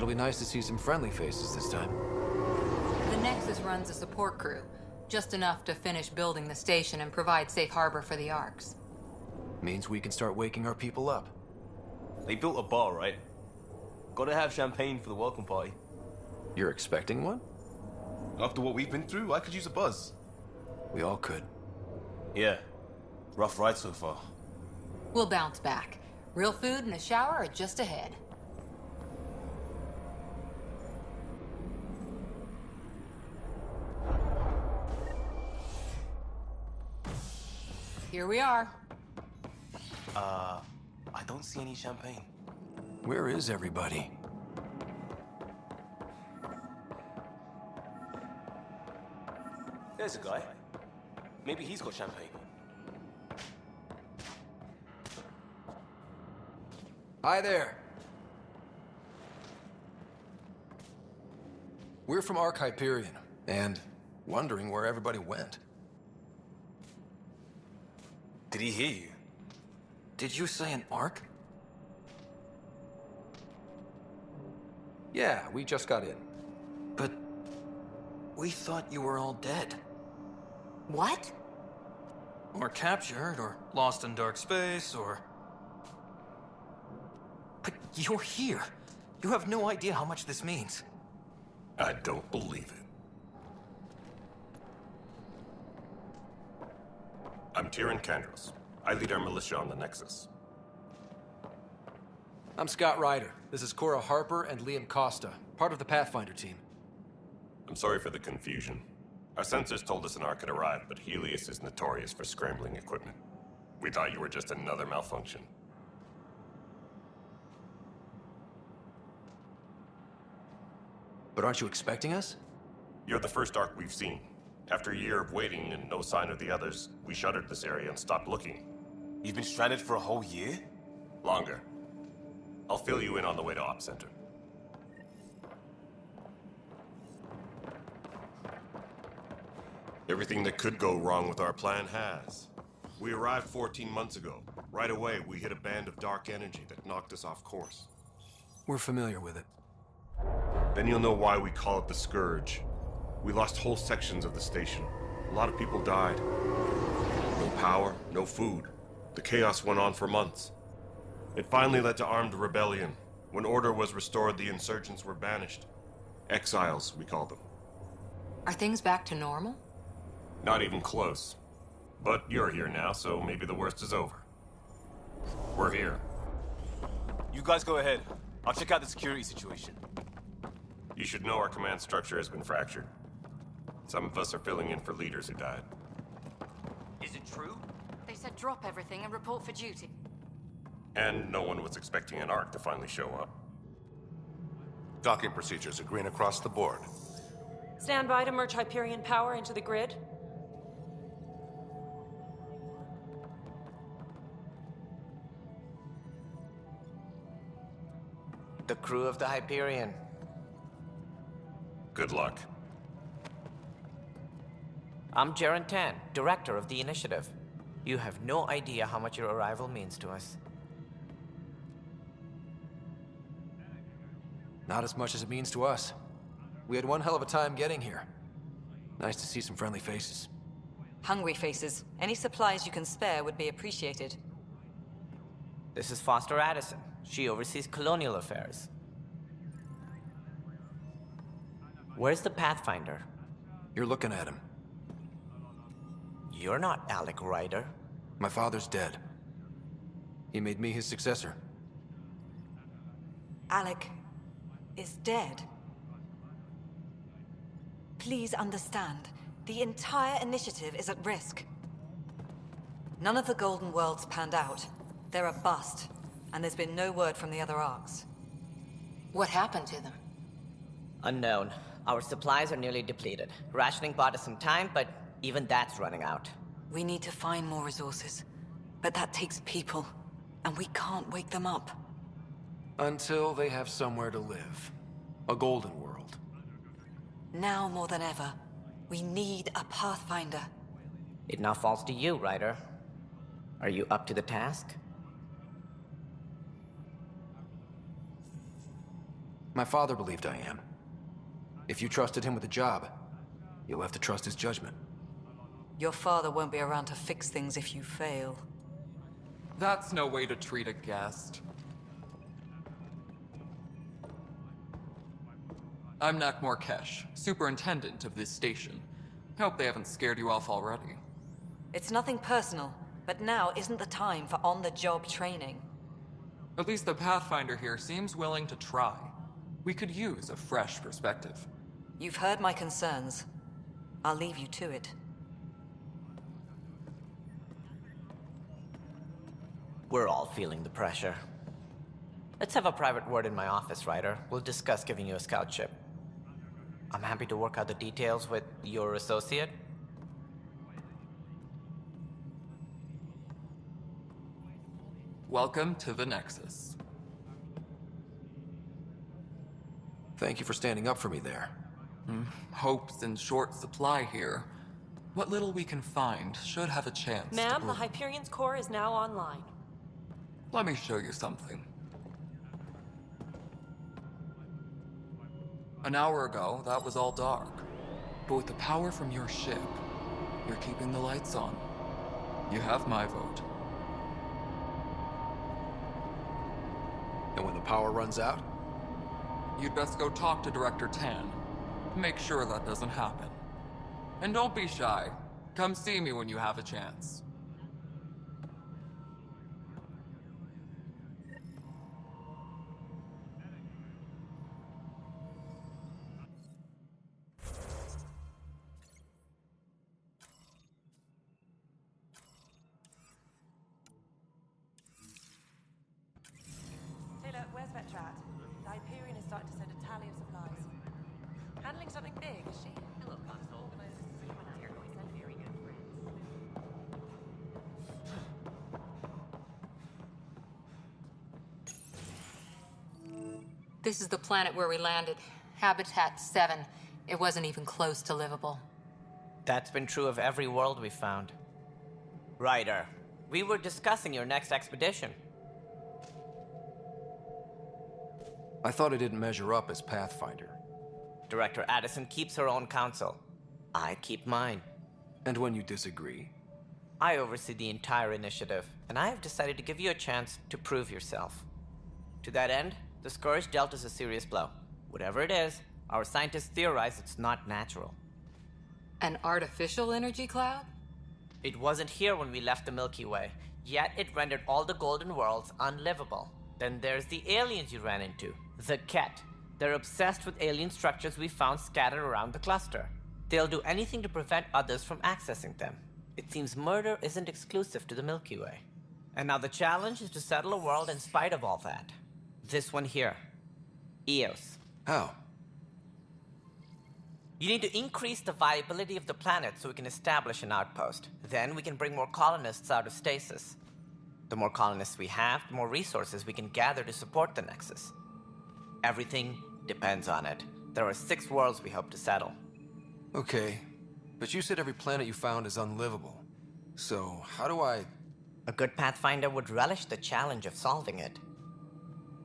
It'll be nice to see some friendly faces this time. The Nexus runs a support crew, just enough to finish building the station and provide safe harbor for the Arks. Means we can start waking our people up. They built a bar, right? Gotta have champagne for the welcome party. You're expecting one? After what we've been through, I could use a buzz. We all could. Yeah. Rough ride so far. We'll bounce back. Real food and a shower are just ahead. Here we are. I don't see any champagne. Where is everybody? There's a guy. Maybe he's got champagne. Hi there. We're from Ark Hyperion, and wondering where everybody went. Did he hear you? Did you say an Ark? Yeah, we just got in. But we thought you were all dead. What? Or captured, or lost in dark space, or... But you're here. You have no idea how much this means. I don't believe it. I'm Tyrion Kandros. I lead our militia on the Nexus. I'm Scott Ryder. This is Cora Harper and Liam Costa, part of the Pathfinder team. I'm sorry for the confusion. Our sensors told us an Ark had arrived, but Helios is notorious for scrambling equipment. We thought you were just another malfunction. But aren't you expecting us? You're the first Ark we've seen. After a year of waiting and no sign of the others, we shuttered this area and stopped looking. You've been stranded for a whole year? Longer. I'll fill you in on the way to Op Center. Everything that could go wrong with our plan has. We arrived 14 months ago. Right away, we hit a band of dark energy that knocked us off course. We're familiar with it. Then you'll know why we call it the Scourge. We lost whole sections of the station. A lot of people died. No power, no food. The chaos went on for months. It finally led to armed rebellion. When order was restored, the insurgents were banished. Exiles, we call them. Are things back to normal? Not even close. But you're here now, so maybe the worst is over. We're here. You guys go ahead. I'll check out the security situation. You should know our command structure has been fractured. Some of us are filling in for leaders who died. Is it true? They said drop everything and report for duty. And no one was expecting an Ark to finally show up. Docking procedures are green across the board. Stand by to merge Hyperion power into the grid. The crew of the Hyperion. Good luck. I'm Jaren Tan, director of the initiative. You have no idea how much your arrival means to us. Not as much as it means to us. We had one hell of a time getting here. Nice to see some friendly faces. Hungry faces. Any supplies you can spare would be appreciated. This is Foster Addison. She oversees colonial affairs. Where's the Pathfinder? You're looking at him. You're not Alec Ryder. My father's dead. He made me his successor. Alec is dead. Please understand, the entire initiative is at risk. None of the Golden Worlds panned out. They're a bust, and there's been no word from the other Arks. What happened to them? Unknown. Our supplies are nearly depleted. Rationing bought us some time, but even that's running out. We need to find more resources, but that takes people, and we can't wake them up. Until they have somewhere to live. A golden world. Now more than ever, we need a Pathfinder. It now falls to you, Ryder. Are you up to the task? My father believed I am. If you trusted him with the job, you'll have to trust his judgment. Your father won't be around to fix things if you fail. That's no way to treat a guest. I'm Nak Morkesh, superintendent of this station. Hope they haven't scared you off already. It's nothing personal, but now isn't the time for on-the-job training. At least the Pathfinder here seems willing to try. We could use a fresh perspective. You've heard my concerns. I'll leave you to it. We're all feeling the pressure. Let's have a private word in my office, Ryder. We'll discuss giving you a scout ship. I'm happy to work out the details with your associate. Welcome to the Nexus. Thank you for standing up for me there. Hope's in short supply here. What little we can find should have a chance to Ma'am, the bloom. Hyperion's core is now online. Let me show you something. An hour ago, that was all dark. But with the power from your ship, you're keeping the lights on. You have my vote. And when the power runs out? You'd best go talk to Director Tan. Make sure that doesn't happen. And don't be shy. Come see me when you have a chance. Taylor, where's Vetra at? The Hyperion is starting to send a tally of supplies. Handling something big, is she? Hello, Console. This is the planet where we landed. Habitat 7. It wasn't even close to livable. That's been true of every world we've found. Ryder, we were discussing your next expedition. I thought it didn't measure up as Pathfinder. Director Addison keeps her own counsel. I keep mine. And when you disagree? I oversee the entire initiative, and I have decided to give you a chance to prove yourself. To that end, the Scourge dealt us a serious blow. Whatever it is, our scientists theorize it's not natural. An artificial energy cloud? It wasn't here when we left the Milky Way, yet it rendered all the Golden Worlds unlivable. Then there's the aliens you ran into, the Ket. They're obsessed with alien structures we found scattered around the cluster. They'll do anything to prevent others from accessing them. It seems murder isn't exclusive to the Milky Way. And now the challenge is to settle a world in spite of all that. This one here. Eos. How? You need to increase the viability of the planet so we can establish an outpost. Then we can bring more colonists out of stasis. The more colonists we have, the more resources we can gather to support the Nexus. Everything depends on it. There are 6 worlds we hope to settle. Okay, but you said every planet you found is unlivable. So, how do I... A good Pathfinder would relish the challenge of solving it.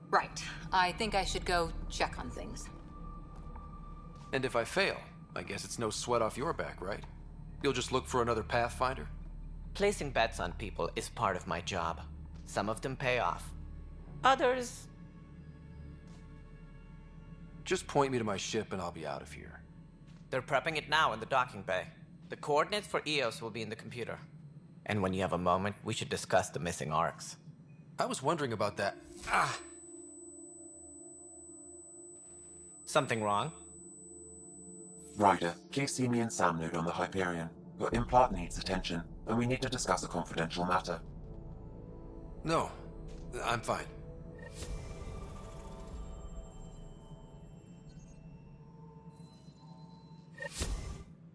Right. I think I should go check on things. And if I fail, I guess it's no sweat off your back, right? You'll just look for another Pathfinder? Placing bets on people is part of my job. Some of them pay off. Others... Just point me to my ship and I'll be out of here. They're prepping it now in the docking bay. The coordinates for Eos will be in the computer. And when you have a moment, we should discuss the missing arcs. I was wondering about that. Something wrong? Ryder, please see me and Sam Node on the Hyperion. Your implant needs attention, and we need to discuss a confidential matter. No, I'm fine.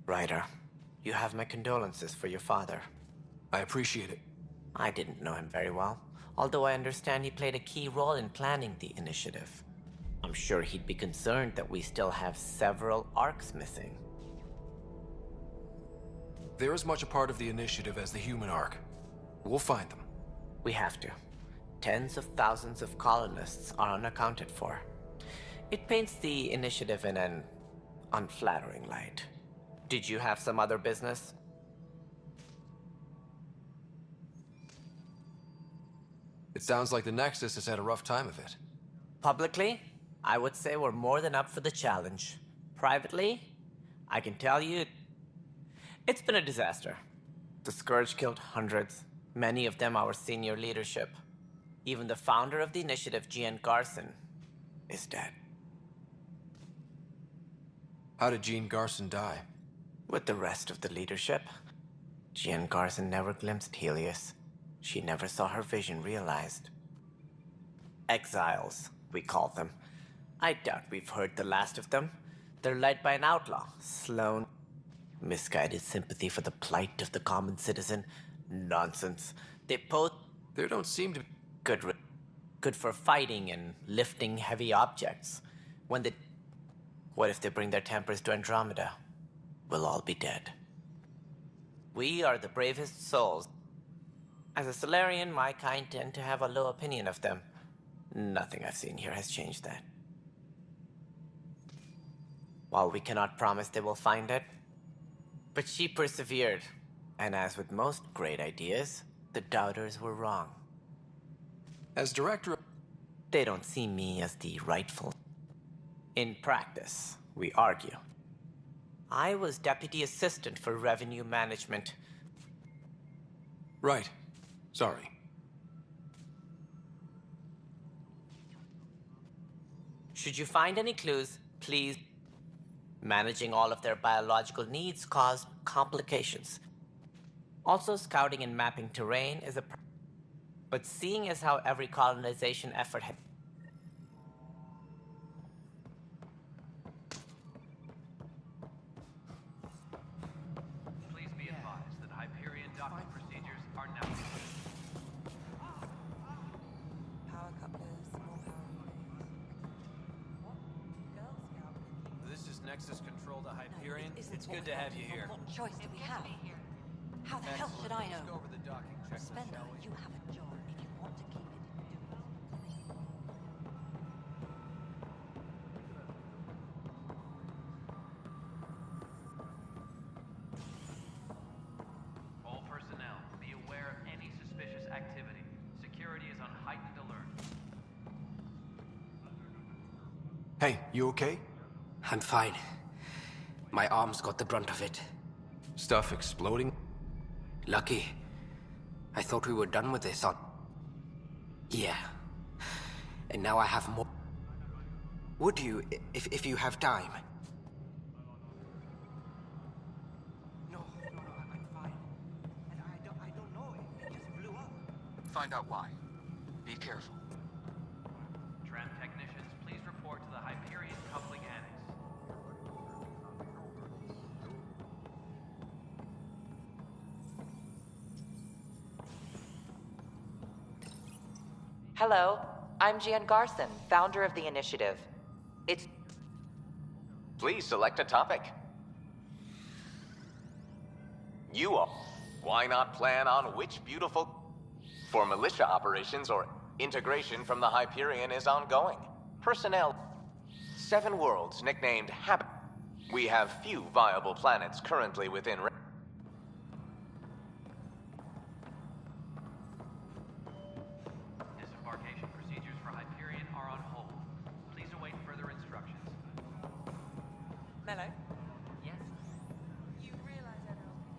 Ryder, you have my condolences for your father. I appreciate it. I didn't know him very well, although I understand he played a key role in planning the initiative. I'm sure he'd be concerned that we still have several arcs missing. They're as much a part of the initiative as the human arc. We'll find them. We have to. Tens of thousands of colonists are unaccounted for. It paints the initiative in an unflattering light. Did you have some other business? It sounds like the Nexus has had a rough time of it. Publicly, I would say we're more than up for the challenge. Privately, I can tell you, it's been a disaster. The Scourge killed hundreds, many of them our senior leadership. Even the founder of the initiative, Gian Garson, is dead. How did Jean Garson die? With the rest of the leadership, Gian Garson never glimpsed Helios. She never saw her vision realized. Exiles, we call them. I doubt we've heard the last of them. They're led by an outlaw, Sloan. Misguided sympathy for the plight of the common citizen. Nonsense. There don't seem to be... Good for fighting and lifting heavy objects. What if they bring their tempers to Andromeda? We'll all be dead. We are the bravest souls. As a Solarian, my kind tend to have a low opinion of them. Nothing I've seen here has changed that. While we cannot promise they will find it, but she persevered. And as with most great ideas, the doubters were wrong. As director... They don't see me as the rightful. In practice, we argue. I was deputy assistant for revenue management. Right. Sorry. Should you find any clues, please. Managing all of their biological needs caused complications. Also, scouting and mapping terrain is but seeing as how every colonization effort had... Please be advised that Hyperion docking procedures are now... Power couplers, more power relays. What? Girl Scout? This is Nexus Control to Hyperion. No, it isn't It's what good to we have want. you here. What choice do we have? How the hell should I Let's go know? over the docking checklist, Spender, shall we? you have a job. If you want to keep it, do it. All personnel, be aware of any suspicious activity. Security is on heightened alert. Hey, you okay? I'm fine. My arms got the brunt of it. Stuff exploding? Lucky. I thought we were done with this on... Yeah. And now I have more... Would you, if you have time? No, I'm fine. And I don't know, it just blew up. Find out why. Be careful. Tram technicians, please report to the Hyperion coupling annex. Hello, I'm Gian Garson, founder of the initiative. Please select a topic. You all. Why not plan on which beautiful... For militia operations or integration from the Hyperion is ongoing. Personnel. 7 worlds nicknamed Habit. We have few viable planets currently within... Disembarkation procedures for Hyperion are on hold. Please await further instructions. Mello? Yes. You realize everyone's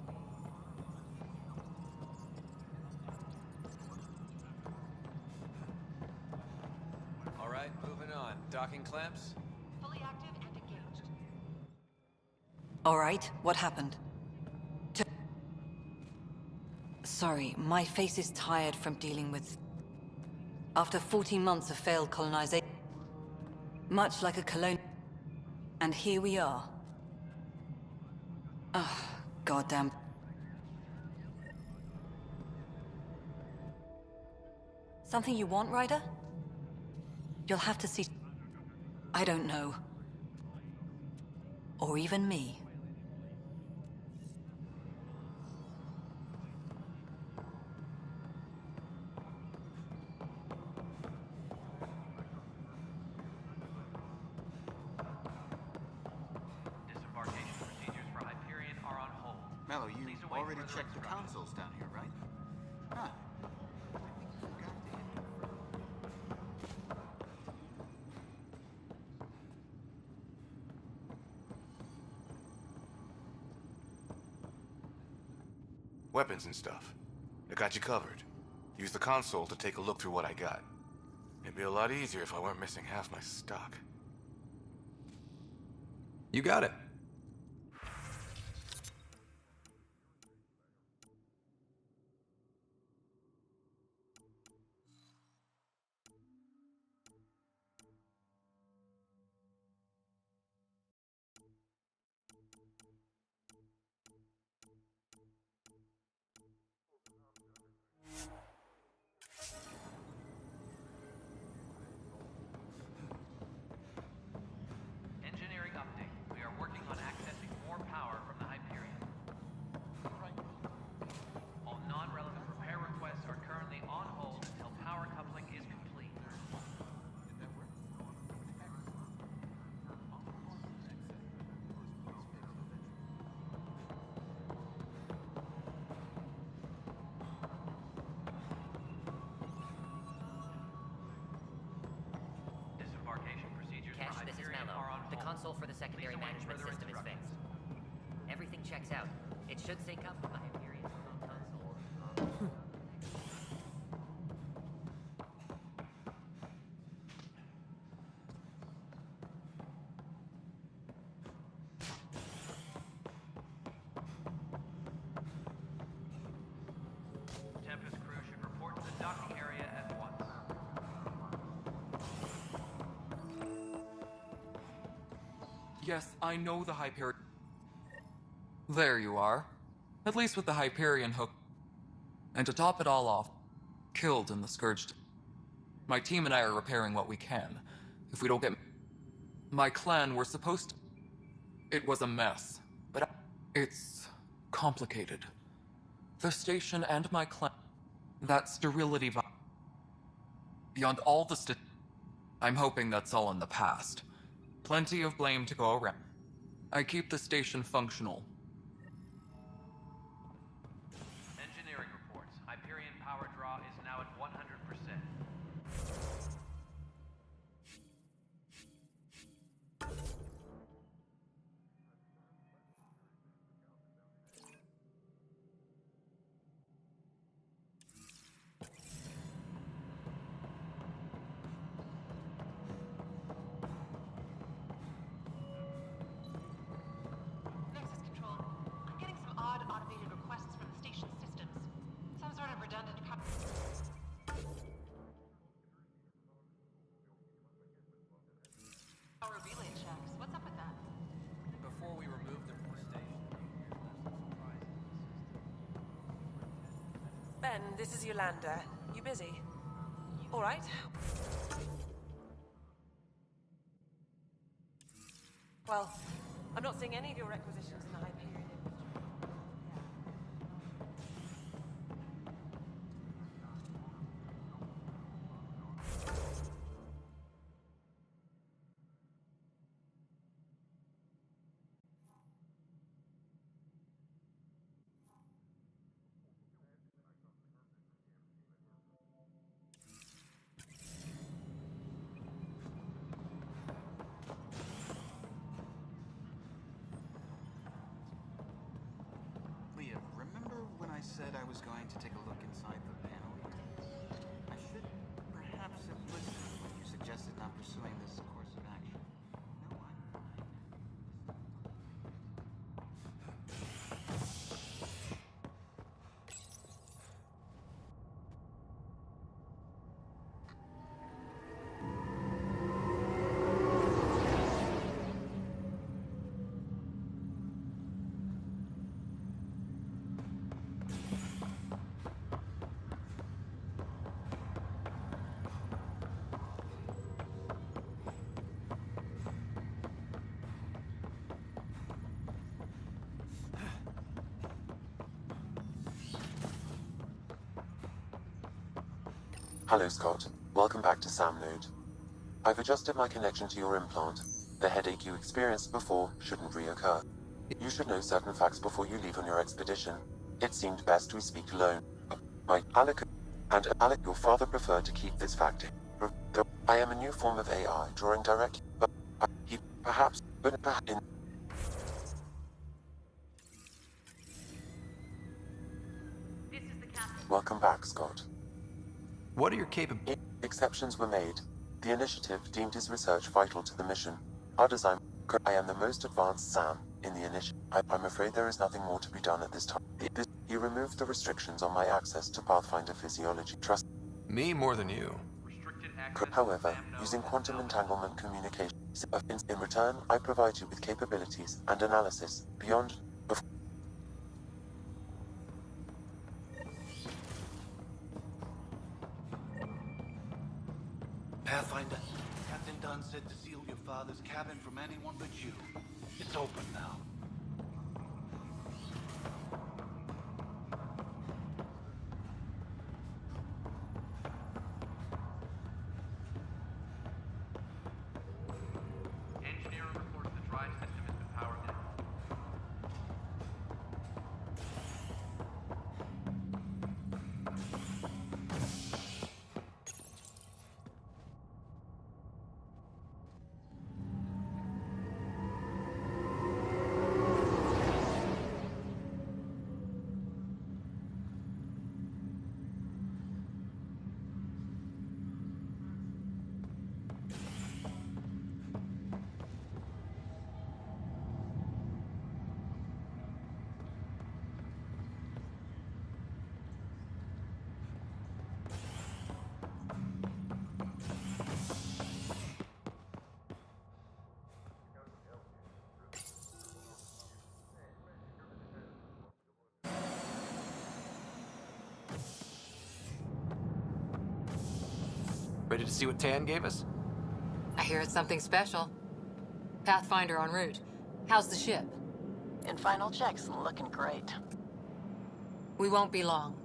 All right, moving on. Docking clamps? fully active and engaged. All right, what happened? Sorry, my face is tired from dealing with... After 14 months of failed colonization... Much like a colonial... And here we are. Ugh, goddamn... Something you want, Ryder? You'll have to see... I don't know. Or even me. already checked the consoles down here, right? Huh. I think you forgot to hit Weapons and stuff. I got you covered. Use the console to take a look through what I got. It'd be a lot easier if I weren't missing half my stock. You got it. Engineering update. We are working on accessing more power from the Hyperion. All non-relevant repair requests are currently on hold until power coupling is complete. Disembarkation procedures for Cash, this is Hyperion Mello. are on The hold. console for the secondary Please await management further system is instructions. fixed. Everything checks out. It should sync up with the Hyperion console. Tempest crew should report to the docking area at once. Yes, I know the Hyperion. There you are. At least with the Hyperion hook. And to top it all off, killed in the Scourged. My team and I are repairing what we can. If we don't get... My clan were supposed to... It was a mess, but it's complicated. The station and my clan... That sterility vibe. Beyond all the I'm hoping that's all in the past. Plenty of blame to go around. I keep the station functional. Engineering reports. Hyperion power draw is now at 100%. Nexus Control. I'm getting some odd automated requests from the station systems. Some sort of redundant power relay checks. What's up with that? Before we remove them from the station, Ben, this is Yolanda. You busy? All right. Well, I'm not seeing any of your requisitions in the Hyperion industry. Leah, remember when I said I was going to take a look inside the panel here? I should perhaps have listened when you suggested not pursuing this course of action. No, I'm fine. Hello, Scott. Welcome back to SamNode. I've adjusted my connection to your implant. The headache you experienced before shouldn't reoccur. You should know certain facts before you leave on your expedition. It seemed best we speak alone. My Alec and Alec, your father preferred to keep this fact. Though I am a new form of AI, drawing directly, but he perhaps, but perhaps in. Welcome back, Scott. What are your capabilities? Exceptions were made. The initiative deemed his research vital to the mission. Our design. I am the most advanced SAM in the initiative. I'm afraid there is nothing more to be done at this time. He removed the restrictions on my access to Pathfinder physiology. Trust Me more than you. However, using quantum entanglement communication, in return, I provide you with capabilities and analysis beyond. Pathfinder, Captain Dunn said to seal your father's cabin from anyone but you. It's open now. Engineer reports the drive system has been powered down. Ready to see what Tan gave us? I hear it's something special. Pathfinder en route. How's the ship? In final checks, looking great. We won't be long.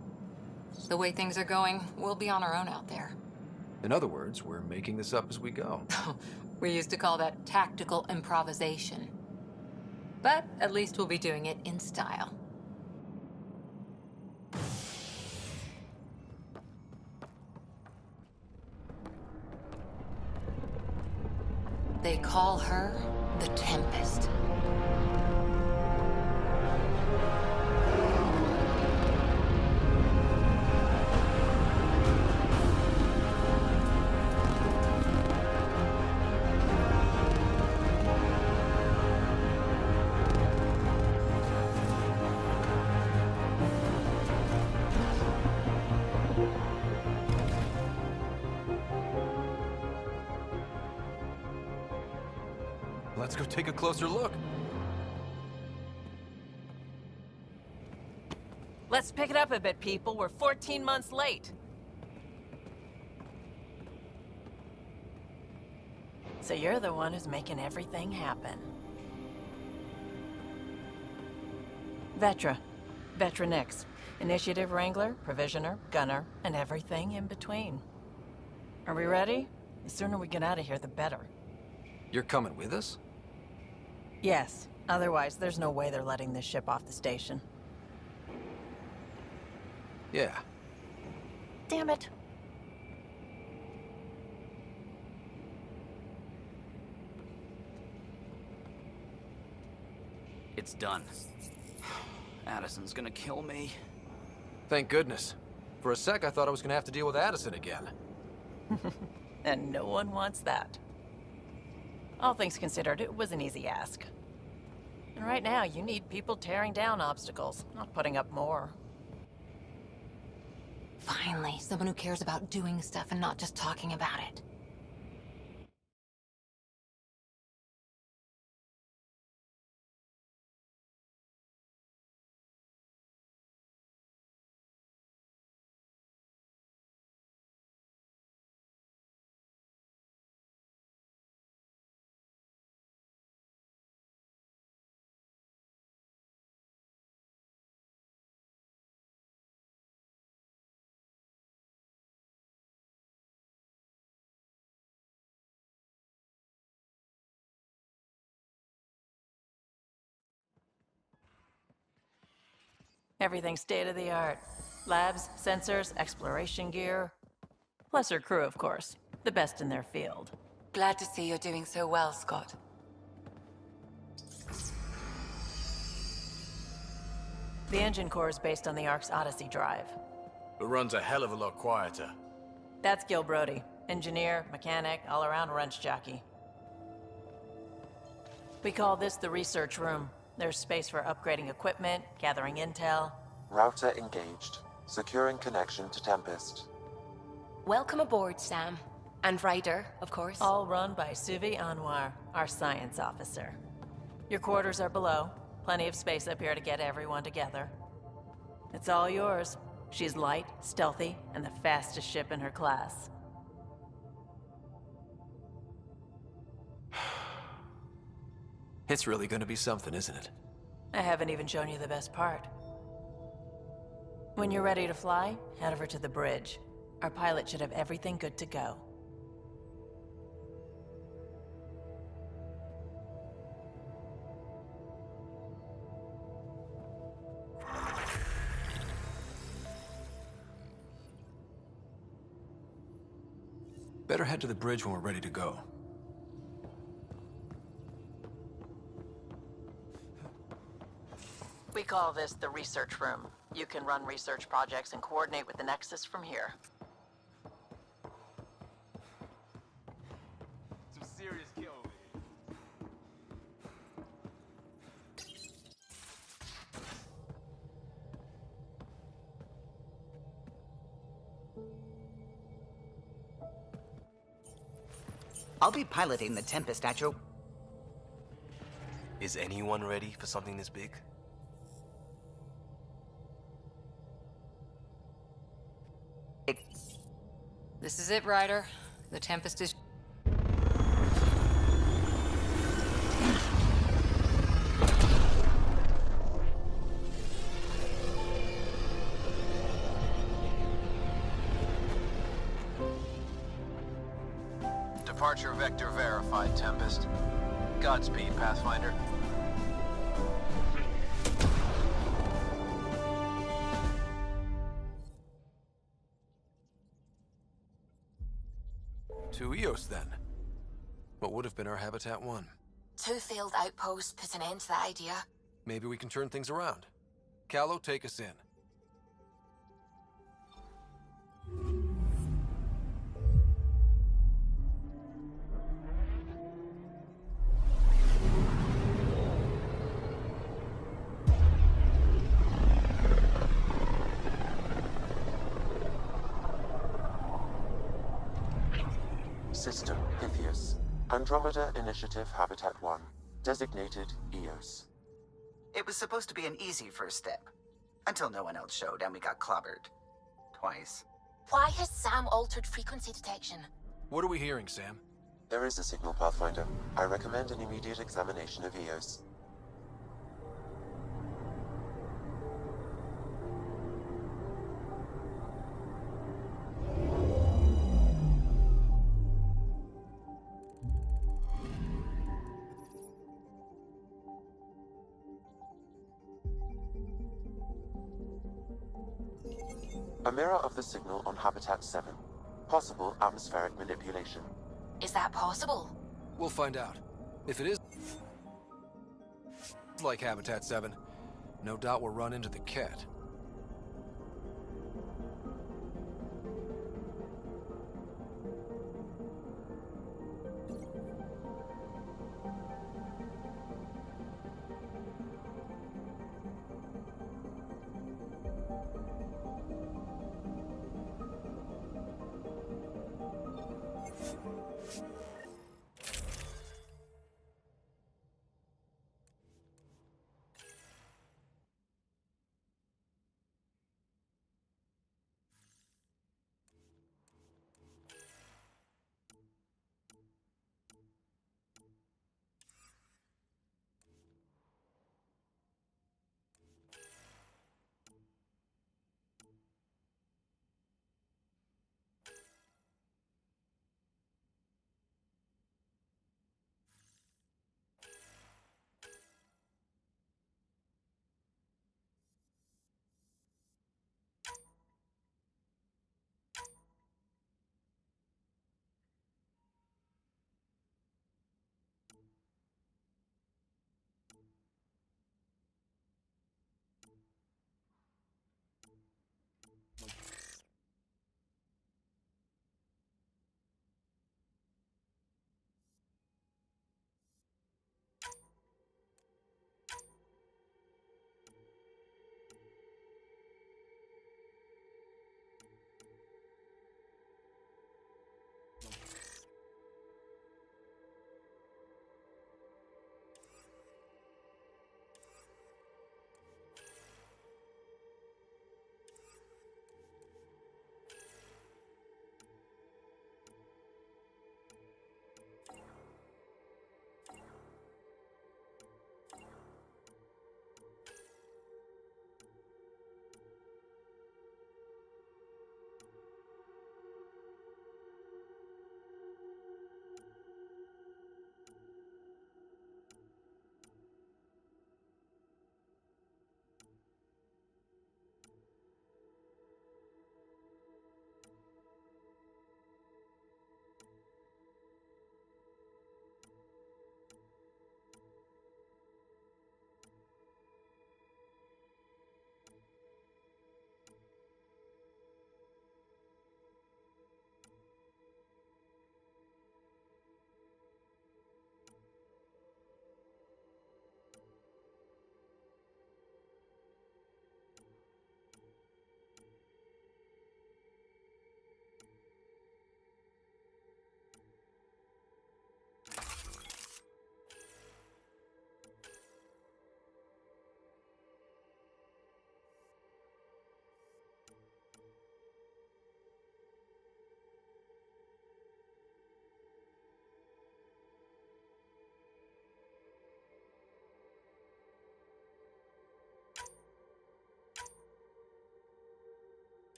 The way things are going, we'll be on our own out there. In other words, we're making this up as we go. We used to call that tactical improvisation. But at least we'll be doing it in style. They call her the Tempest. Let's go take a closer look. Let's pick it up a bit, people. We're 14 months late. So you're the one who's making everything happen. Vetra. Vetra Nix. Initiative Wrangler, Provisioner, Gunner, and everything in between. Are we ready? The sooner we get out of here, the better. You're coming with us? Yes. Otherwise, there's no way they're letting this ship off the station. Yeah. Damn it. It's done. Addison's gonna kill me. Thank goodness. For a sec, I thought I was gonna have to deal with Addison again. And no one wants that. All things considered, it was an easy ask. And right now, you need people tearing down obstacles, not putting up more. Finally, someone who cares about doing stuff and not just talking about it. Everything's state of the art. Labs, sensors, exploration gear. Plus her crew, of course. The best in their field. Glad to see you're doing so well, Scott. The engine core is based on the Ark's Odyssey drive. It runs a hell of a lot quieter. That's Gil Brody. Engineer, mechanic, all-around wrench jockey. We call this the research room. There's space for upgrading equipment, gathering intel. Router engaged. Securing connection to Tempest. Welcome aboard, Sam. And Ryder, of course. All run by Suvi Anwar, our science officer. Your quarters are below. Plenty of space up here to get everyone together. It's all yours. She's light, stealthy, and the fastest ship in her class. It's really gonna be something, isn't it? I haven't even shown you the best part. When you're ready to fly, head over to the bridge. Our pilot should have everything good to go. Better head to the bridge when we're ready to go. We call this the research room. You can run research projects and coordinate with the Nexus from here. Some serious kill over I'll be piloting the Tempest at your... Is anyone ready for something this big? This is it, Ryder. The Tempest is... Departure vector verified, Tempest. Godspeed, Pathfinder. To Eos, then. What would have been our Habitat 1? Two failed outposts put an end to that idea. Maybe we can turn things around. Callow, take us in. System, Pythias. Andromeda Initiative Habitat 1. Designated Eos. It was supposed to be an easy first step. Until no one else showed and we got clobbered. Twice. Why has Sam altered frequency detection? What are we hearing, Sam? There is a signal, Pathfinder. I recommend an immediate examination of Eos. A mirror of the signal on Habitat 7. Possible atmospheric manipulation. Is that possible? We'll find out. If it is like Habitat 7, no doubt we'll run into the Cat.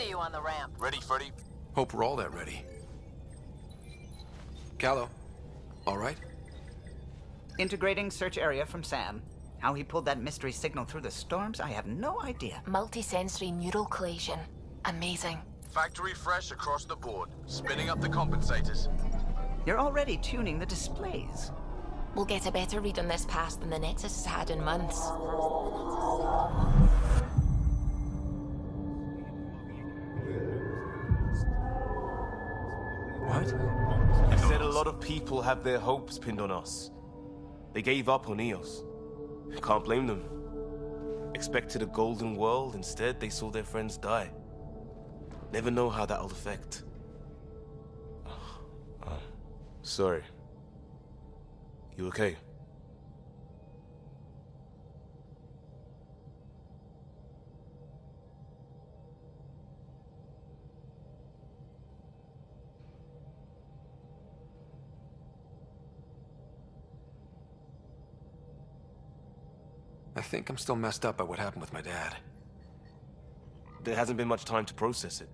See you on the ramp. Ready, Freddy? Hope we're all that ready. Callow, all right? Integrating search area from Sam. How he pulled that mystery signal through the storms, I have no idea. Multisensory neural collation. Amazing. Factory fresh across the board. Spinning up the compensators. You're already tuning the displays. We'll get a better read on this pass than the Nexus has had in months. What? You said a lot of people have their hopes pinned on us. They gave up on Eos. Can't blame them. Expected a golden world, instead they saw their friends die. Never know how that'll affect. Sorry. You okay? I think I'm still messed up by what happened with my dad. There hasn't been much time to process it.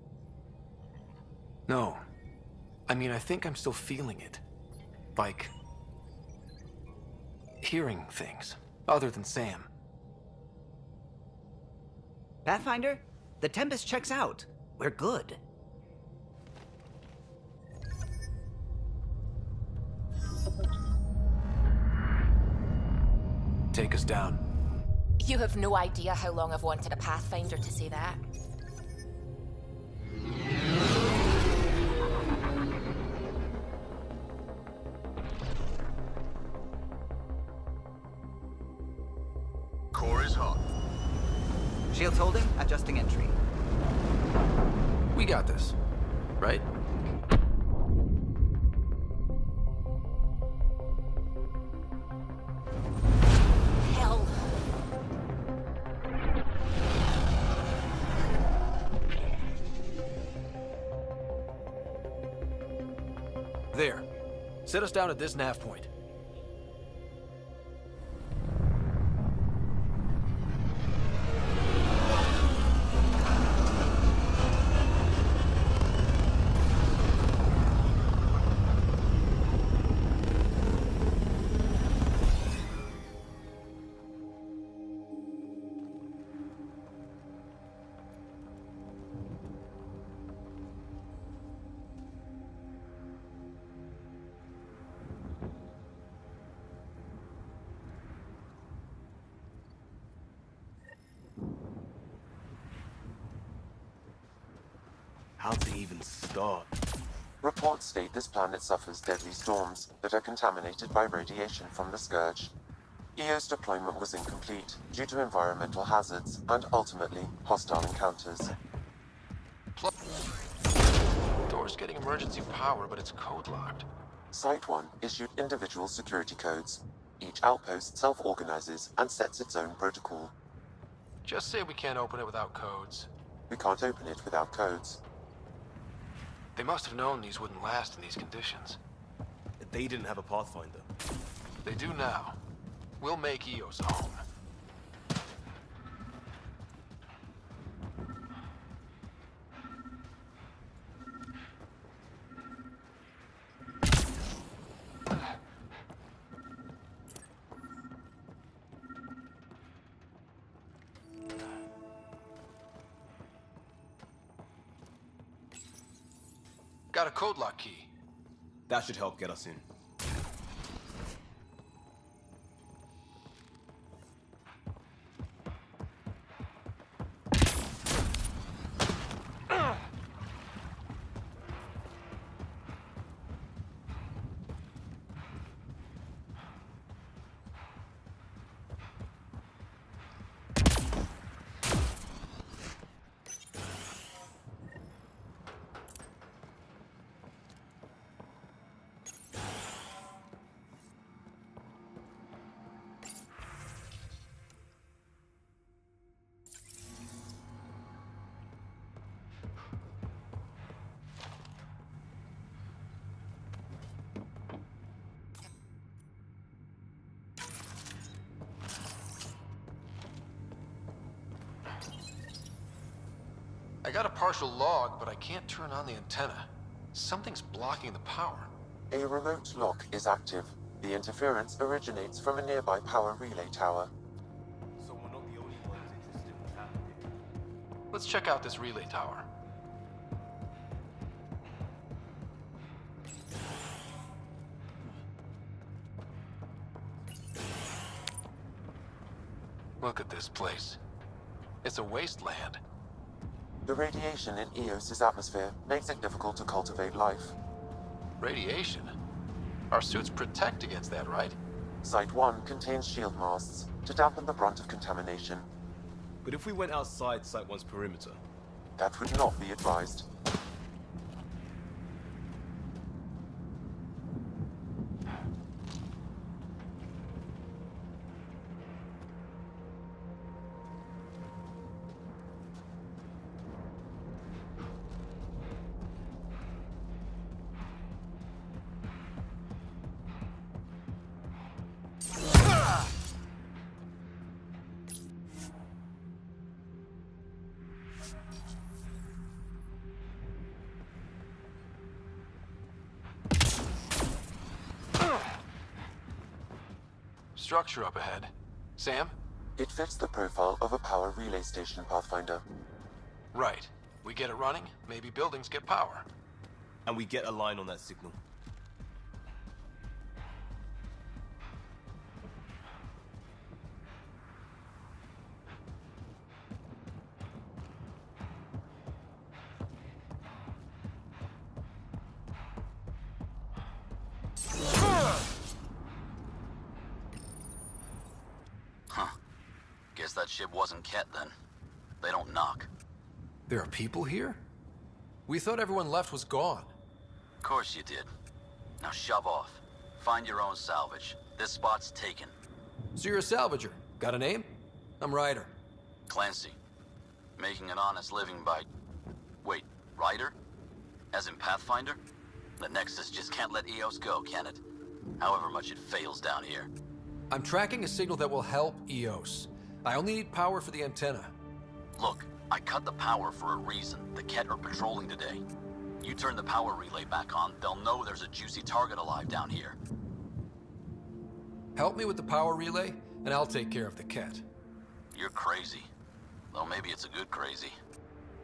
No. I mean, I think I'm still feeling it. Like... hearing things, other than Sam. Pathfinder, the Tempest checks out. We're good. Take us down. You have no idea how long I've wanted a Pathfinder to say that. Core is hot. Shields holding, adjusting entry. We got this, right? Hell. There. Set us down at this nav point. How to even start? Reports state this planet suffers deadly storms that are contaminated by radiation from the Scourge. EO's deployment was incomplete due to environmental hazards and ultimately hostile encounters. Door's getting emergency power, but it's code-locked. Site 1 issued individual security codes. Each outpost self-organizes and sets its own protocol. Just say we can't open it without codes. We can't open it without codes. They must have known these wouldn't last in these conditions. They didn't have a Pathfinder. They do now. We'll make Eos home. Got a code lock key. That should help get us in. I got a partial log, but I can't turn on the antenna. Something's blocking the power. A remote lock is active. The interference originates from a nearby power relay tower. So we're not the only ones interested in what happened here. Let's check out this relay tower. Look at this place. It's a wasteland. The radiation in Eos's atmosphere makes it difficult to cultivate life. Radiation? Our suits protect against that, right? Site 1 contains shield masts to dampen the brunt of contamination. But if we went outside Site 1's perimeter? That would not be advised. Structure up ahead. Sam? It fits the profile of a power relay station, Pathfinder. Right. We get it running, maybe buildings get power. And we get a line on that signal. Guess that ship wasn't Ket then. They don't knock. There are people here? We thought everyone left was gone. Of course you did. Now shove off. Find your own salvage. This spot's taken. So you're a salvager. Got a name? I'm Ryder. Clancy. Making an honest living by... Wait, Ryder? As in Pathfinder? The Nexus just can't let Eos go, can it? However much it fails down here. I'm tracking a signal that will help Eos. I only need power for the antenna. Look, I cut the power for a reason. The Ket are patrolling today. You turn the power relay back on, they'll know there's a juicy target alive down here. Help me with the power relay, and I'll take care of the Ket. You're crazy. Though maybe it's a good crazy.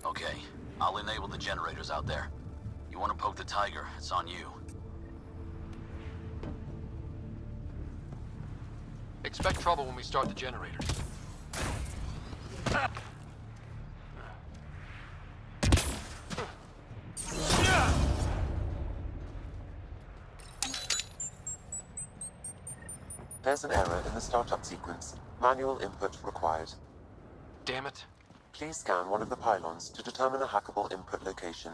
Okay, I'll enable the generators out there. You want to poke the tiger, it's on you. Expect trouble when we start the generators. There's an error in the startup sequence. Manual input required. Damn it. Please scan one of the pylons to determine a hackable input location.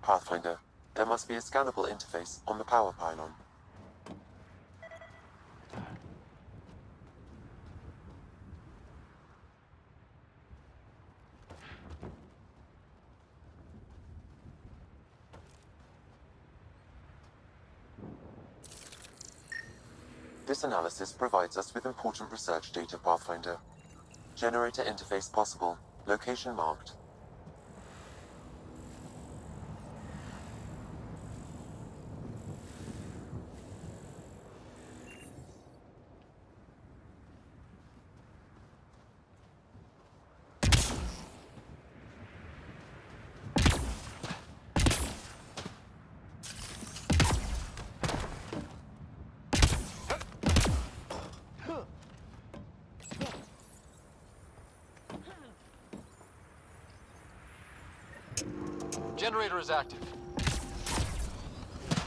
Pathfinder, there must be a scannable interface on the power pylon. This analysis provides us with important research data, Pathfinder. Generator interface possible. Location marked. Generator is active.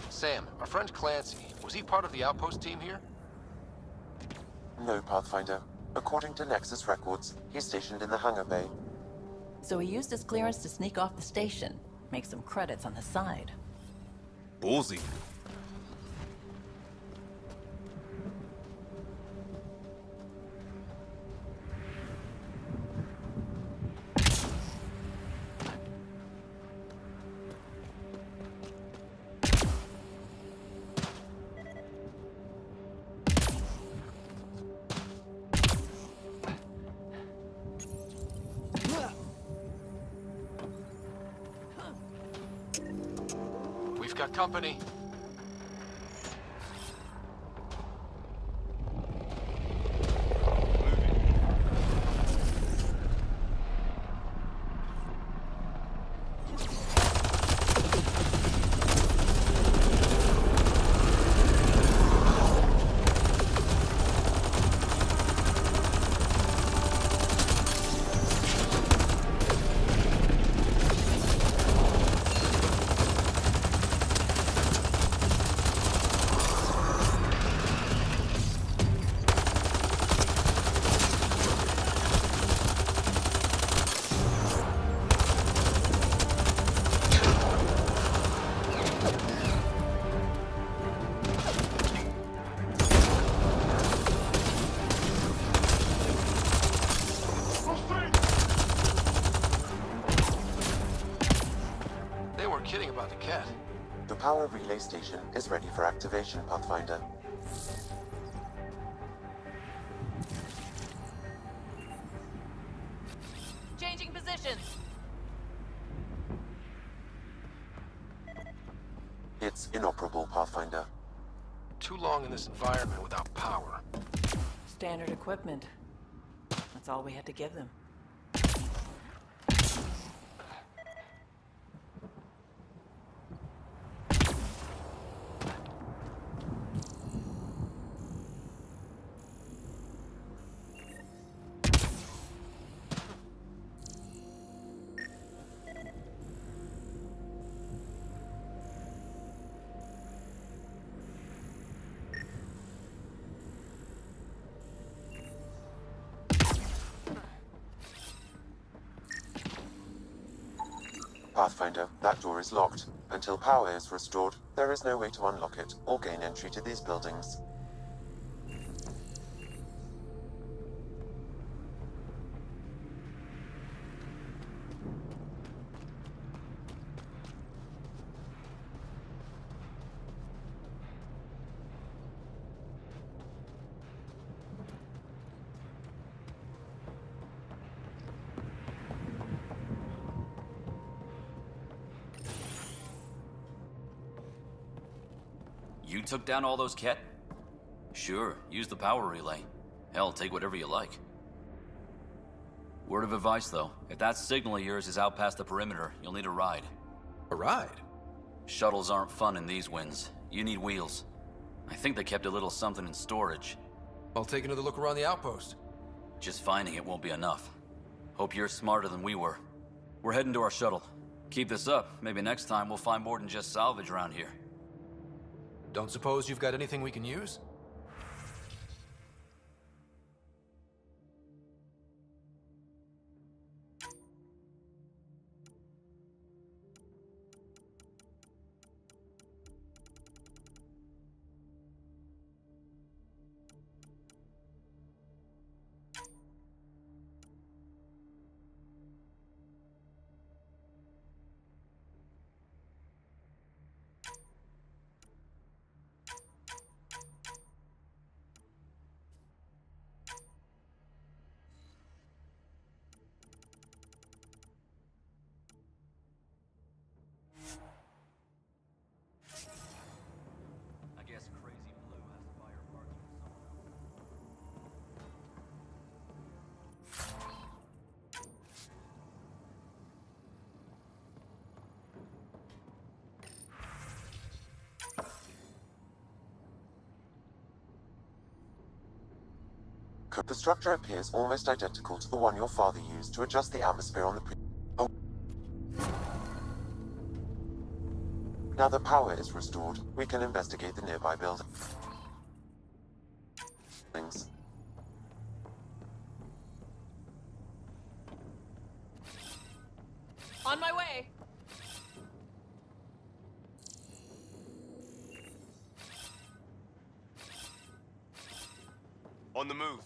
Sam, our friend Clancy, was he part of the outpost team here? No, Pathfinder. According to Nexus records, he's stationed in the hangar bay. So he used his clearance to sneak off the station, make some credits on the side. Ballsy. We've got company. They weren't kidding about the cat. The power relay station is ready for activation, Pathfinder. Changing positions. It's inoperable, Pathfinder. Too long in this environment without power. Standard equipment. That's all we had to give them. Pathfinder, that door is locked. Until power is restored, there is no way to unlock it or gain entry to these buildings. You took down all those Ket? Sure, use the power relay. Hell, take whatever you like. Word of advice, though. If that signal of yours is out past the perimeter, you'll need a ride. A ride? Shuttles aren't fun in these winds. You need wheels. I think they kept a little something in storage. I'll take another look around the outpost. Just finding it won't be enough. Hope you're smarter than we were. We're heading to our shuttle. Keep this up. Maybe next time we'll find more than just salvage around here. Don't suppose you've got anything we can use? The structure appears almost identical to the one your father used to adjust the atmosphere on the Oh. Now that power is restored, we can investigate the nearby buildings. On my way. On the move.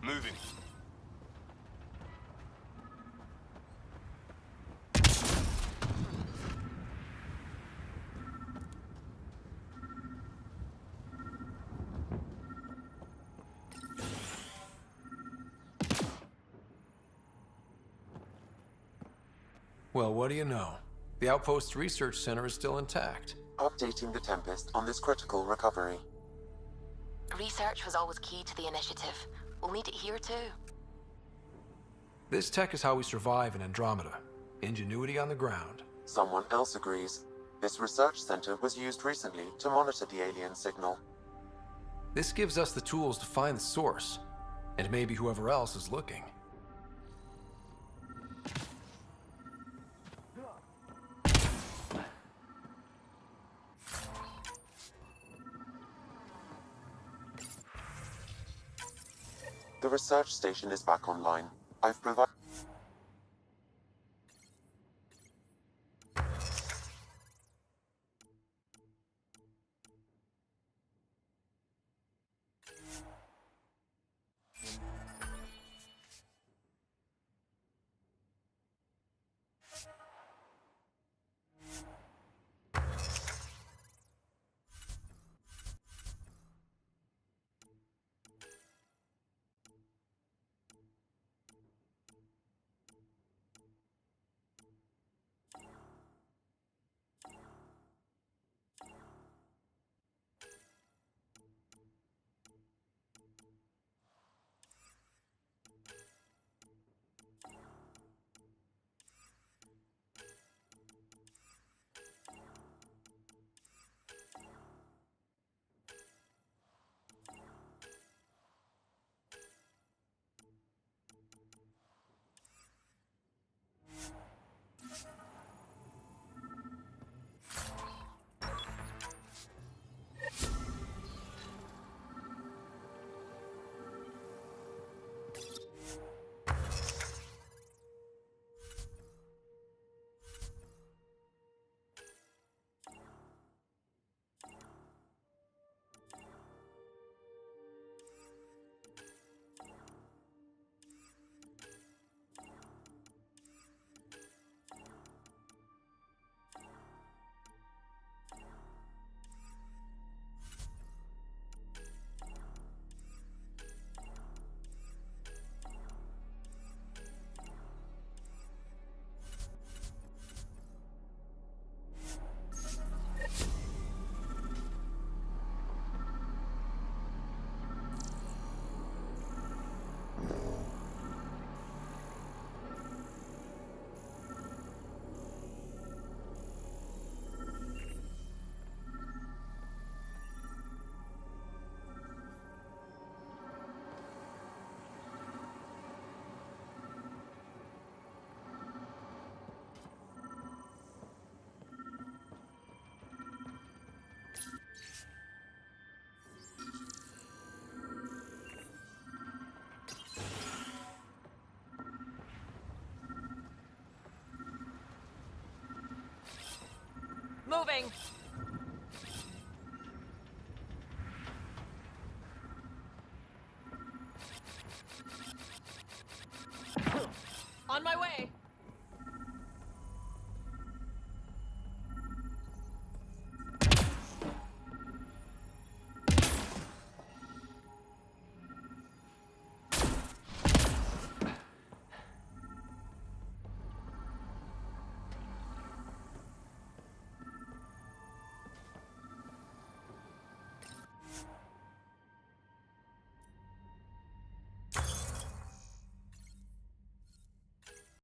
Moving. Well, what do you know? The Outpost Research Center is still intact. Updating the Tempest on this critical recovery. Research was always key to the initiative. We'll need it here too. This tech is how we survive in Andromeda. Ingenuity on the ground. Someone else agrees. This research center was used recently to monitor the alien signal. This gives us the tools to find the source, and maybe whoever else is looking. The research station is back online. I've provided... Moving. On my way.